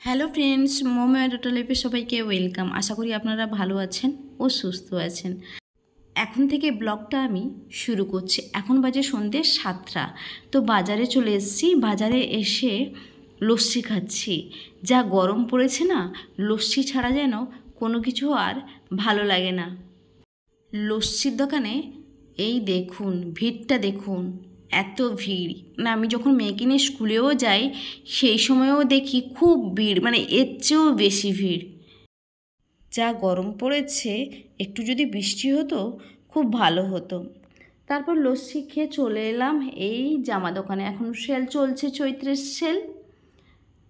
Hello friends, momo dot লাইফে সবাইকে welcome. আশা করি আপনারা ভালো আছেন ও সুস্থ আছেন। এখন থেকে ব্লগটা আমি শুরু করছি। এখন বাজে সন্ধ্যে 7টা। তো বাজারে চলে এসেছি। বাজারে এসে লস্যি খাচ্ছি। যা গরম পড়েছে না, লস্যি ছাড়া যেন কোনো কিছু আর ভালো লাগে না। লস্যির দোকানে এই দেখুন, ভিড়টা দেখুন, এত ভিড়। না, আমি যখন মেয়েকে নিয়ে স্কুলেও যাই সেই সময়েও দেখি খুব ভিড়, মানে এর চেয়েও বেশি ভিড়। যা গরম পড়েছে, একটু যদি বৃষ্টি হতো খুব ভালো হতো। তারপর লস্যি খেয়ে চলে এলাম এই জামা দোকানে। এখন সেল চলছে, চৈত্রের সেল।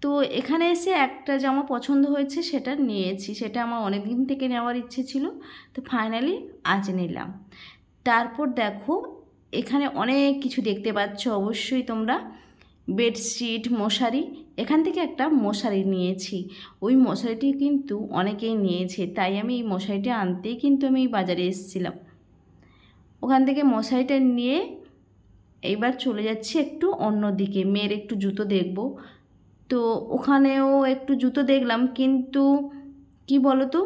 তো এখানে এসে একটা জামা পছন্দ হয়েছে, সেটা নিয়েছি। সেটা আমার অনেক দিন থেকে নেওয়ার ইচ্ছে ছিল, তো ফাইনালি আজ নিলাম। তারপর দেখো, এখানে অনেক কিছু দেখতে পাচ্ছ অবশ্যই তোমরা। বেডশিট, মশারি। এখান থেকে একটা মশারি নিয়েছি। ওই মশারিটি কিন্তু অনেকেই নিয়েছে, তাই আমি এই মশারিটা আনতেই কিন্তু আমি এই বাজারে এসেছিলাম। ওখান থেকে মশারিটা নিয়ে এইবার চলে যাচ্ছি একটু অন্য দিকে। মেয়ের একটু জুতো দেখব। তো ওখানেও একটু জুতো দেখলাম, কিন্তু কি বলো তো,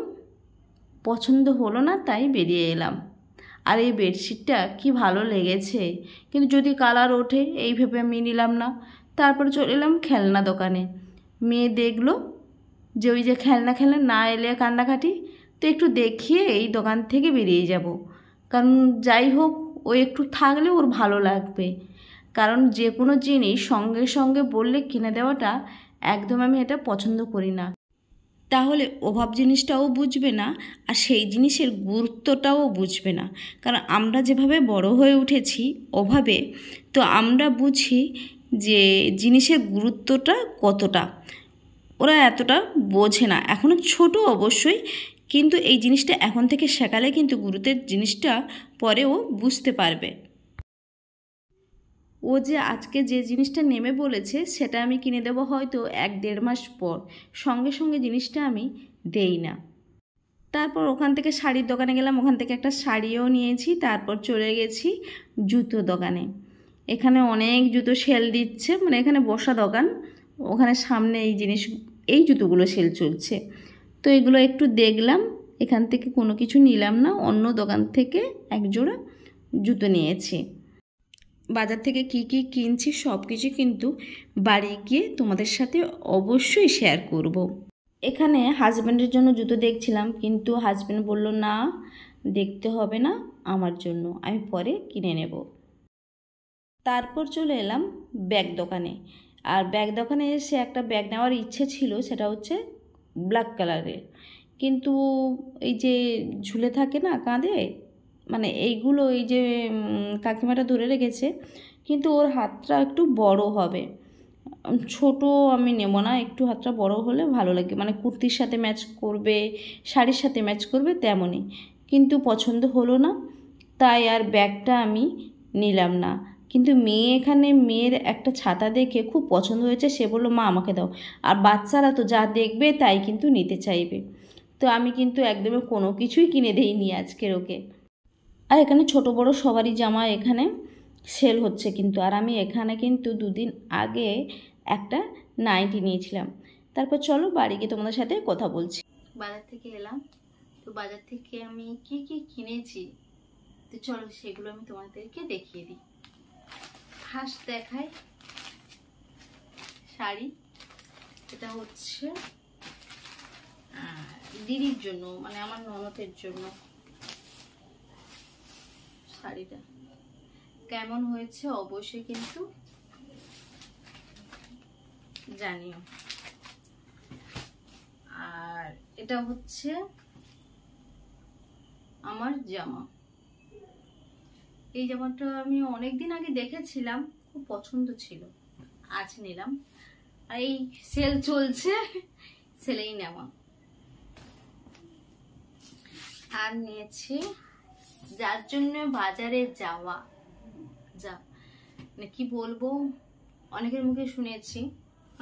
পছন্দ হলো না, তাই বেরিয়ে এলাম। আর এই বেডশিটটা কি ভালো লেগেছে, কিন্তু যদি কালার ওঠে এই ভেবে আমি নিলাম না। তারপরে চলে এলাম খেলনা দোকানে। মেয়ে দেখলো যে ওই যে খেলনা খেলনা না এলে কান্নাকাটি, তো একটু দেখিয়ে এই দোকান থেকে বেরিয়ে যাব। কারণ যাই হোক, ও একটু থাকলে ওর ভালো লাগবে। কারণ যে কোনো জিনিস সঙ্গে সঙ্গে বললে কিনে দেওয়াটা একদম আমি এটা পছন্দ করি না। তাহলে অভাব জিনিসটাও বুঝবে না, আর সেই জিনিসের গুরুত্বটাও বুঝবে না। কারণ আমরা যেভাবে বড় হয়ে উঠেছি অভাবে, তো আমরা বুঝি যে জিনিসের গুরুত্বটা কতটা। ওরা এতটা বোঝে না, এখনও ছোট অবশ্যই, কিন্তু এই জিনিসটা এখন থেকে শেখালে কিন্তু গুরুত্বের জিনিসটা পরেও বুঝতে পারবে। ও যে আজকে যে জিনিসটা নেমে বলেছে সেটা আমি কিনে দেবো হয়তো 1-1.5 মাস পর, সঙ্গে সঙ্গে জিনিসটা আমি দেই না। তারপর ওখান থেকে শাড়ির দোকানে গেলাম, ওখান থেকে একটা শাড়িও নিয়েছি। তারপর চলে গেছি জুতো দোকানে। এখানে অনেক জুতো সেল দিচ্ছে, মানে এখানে বসা দোকান, ওখানে সামনে এই জুতোগুলো সেল চলছে। তো এগুলো একটু দেখলাম, এখান থেকে কোনো কিছু নিলাম না, অন্য দোকান থেকে একজোড়া জুতো নিয়েছি। বাজার থেকে কি কি কিনছি সব কিছু কিন্তু বাড়ি গিয়ে তোমাদের সাথে অবশ্যই শেয়ার করব। এখানে হাজব্যান্ডের জন্য জুতো দেখছিলাম, কিন্তু হাজব্যান্ড বলল না, দেখতে হবে না, আমার জন্য আমি পরে কিনে নেব। তারপর চলে এলাম ব্যাগ দোকানে। আর ব্যাগ দোকানে এসে একটা ব্যাগ নেওয়ার ইচ্ছে ছিল, সেটা হচ্ছে ব্ল্যাক কালারের। কিন্তু এই যে ঝুলে থাকে না কাঁধে, মানে এইগুলো এই যে কাকিমাটা ধরে রেখেছে, কিন্তু ওর হাতটা একটু বড় হবে। ছোট আমি নেব না, একটু হাতটা বড় হলে ভালো লাগে, মানে কুর্তির সাথে ম্যাচ করবে, শাড়ির সাথে ম্যাচ করবে তেমনই। কিন্তু পছন্দ হলো না, তাই আর ব্যাগটা আমি নিলাম না। কিন্তু মেয়ের একটা ছাতা দেখে খুব পছন্দ হয়েছে, সে বললো মা আমাকে দাও। আর বাচ্চারা তো যা দেখবে তাই কিন্তু নিতে চাইবে। তো আমি কিন্তু একদমই কোনো কিছুই কিনে দেইনি আজকের ওকে। আর এখানে ছোট বড় সবারই জামা এখানে সেল হচ্ছে কিন্তু। আর আমি এখানে কিন্তু 2 দিন আগে একটা নাইটি নিয়েছিলাম। তারপর চলো বাড়ি গিয়ে তোমাদের সাথে কথা বলছি। বাজার থেকে এলাম, তো বাজার থেকে আমি কি কি কিনেছি, তো চলো সেগুলো আমি তোমাদেরকে দেখিয়ে দিই। ফার্স্ট দেখাই শাড়ি। এটা হচ্ছে দিদির জন্য, মানে আমার ননদের জন্য। শাড়িটা কেমন হয়েছে অবশ্যই কিন্তু জানিও। আর এটা হচ্ছে আমার জামা। এই জামাটা আমি অনেকদিন আগে দেখেছিলাম, খুব পছন্দ ছিল, আজ নিলাম। আর এই সেল চলছে, সেলেই নেওয়া। আর নিয়েছি যার জন্য বাজারে যাওয়া, যা মানে কি বলবো, অনেকের মুখে শুনেছি,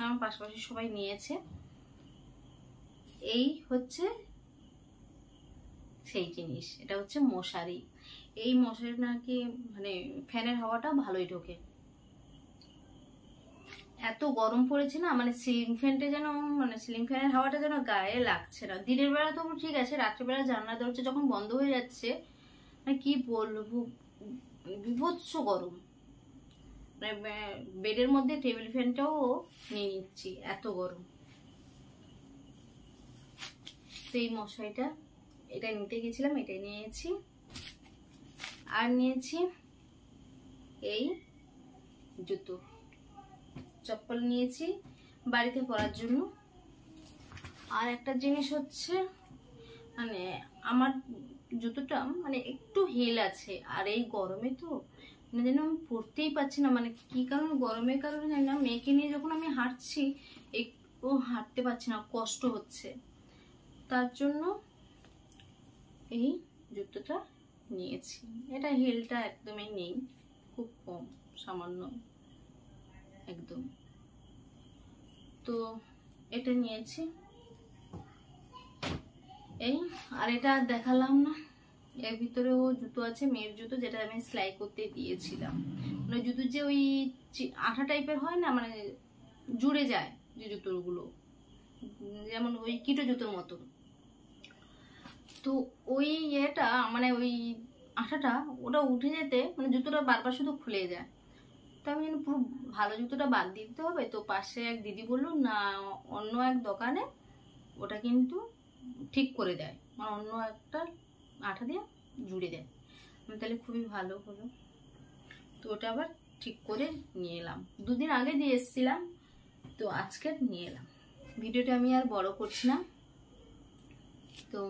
আমার পাশাপাশি সবাই নিয়েছে। এই হচ্ছে সেই জিনিস, এটা হচ্ছে মশারি। এই মশারি নাকি মানে ফ্যানের হাওয়াটা ভালোই ঢোকে। এত গরম পড়েছে না, মানে সিলিং ফ্যানটা যেন, মানে সিলিং ফ্যানের হাওয়াটা যেন গায়ে লাগছে না। দিনের বেলা তো ঠিক আছে, রাত্রিবেলা জানলা দরজা যখন বন্ধ হয়ে যাচ্ছে, মানে কি বলবো, বিভৎস গরম। মানে বেডের মধ্যে টেবিল ফ্যানটাও নিয়ে নিচ্ছি, এত গরম। তো এই মশারিটা, এটা নিতে গেছিলাম, এটাই নিয়েছি। আর নিয়েছি এই জুতো, চপ্পল নিয়েছি বাড়িতে পরার জন্য। আর একটা জিনিস হচ্ছে, মানে আমার জুতোটা মানে একটু হিল আছে, আর এই গরমে তো মানে যেন আমি পরতেই পারছি না, মানে কি কারণে, গরমের কারণে জানি না, মেয়েকে নিয়ে যখন আমি হাঁটছি একটু হাঁটতে পারছি না, কষ্ট হচ্ছে। তার জন্য এই জুতোটা নিয়েছি। এটা হিলটা একদমই নেই, খুব কম, সামান্য একদম। তো এটা নিয়েছি এই। আর এটা দেখালাম না, এর ভিতরেও জুতো আছে, মেয়ের জুতো, যেটা আমি সেলাই করতে দিয়েছিলাম। মানে জুতো যে ওই আঠা টাইপের হয় না, মানে জুড়ে যায় যে জুতোগুলো, যেমন ওই কিটো জুতোর মতো। তো ওই ইয়েটা, মানে ওই আঠাটা, ওটা উঠে যেতে মানে জুতোটা বারবার শুধু খুলে যায়। তো আমি যেন পুরো ভালো জুতোটা বাদ দিতে হবে। তো পাশে এক দিদি বললো না, অন্য এক দোকানে ওটা কিন্তু ঠিক করে দেয়, মানে অন্য একটা আঠা দিয়ে জুড়ে দেয়। আমি তাহলে খুবই ভালো হলো। তো ওটা আবার ঠিক করে নিয়ে এলাম, দুদিন আগে দিয়ে এসেছিলাম, তো আজকে নিয়ে এলাম। ভিডিওটা আমি আর বড় করছি না। তো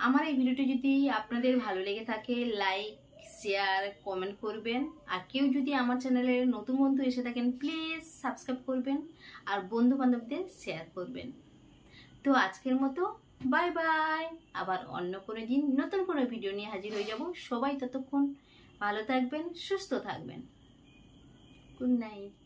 আমার এই ভিডিওটি যদি আপনাদের ভালো লেগে থাকে, লাইক, শেয়ার, কমেন্ট করবেন। আর কেউ যদি আমার চ্যানেলের নতুন বন্ধু এসে থাকেন, প্লিজ সাবস্ক্রাইব করবেন আর বন্ধু বান্ধবদের শেয়ার করবেন। তো আজকের মতো বাই বাই। আবার অন্য কোনো দিন নতুন কোনো ভিডিও নিয়ে হাজির হয়ে যাব। সবাই ততক্ষণ ভালো থাকবেন, সুস্থ থাকবেন। Good night.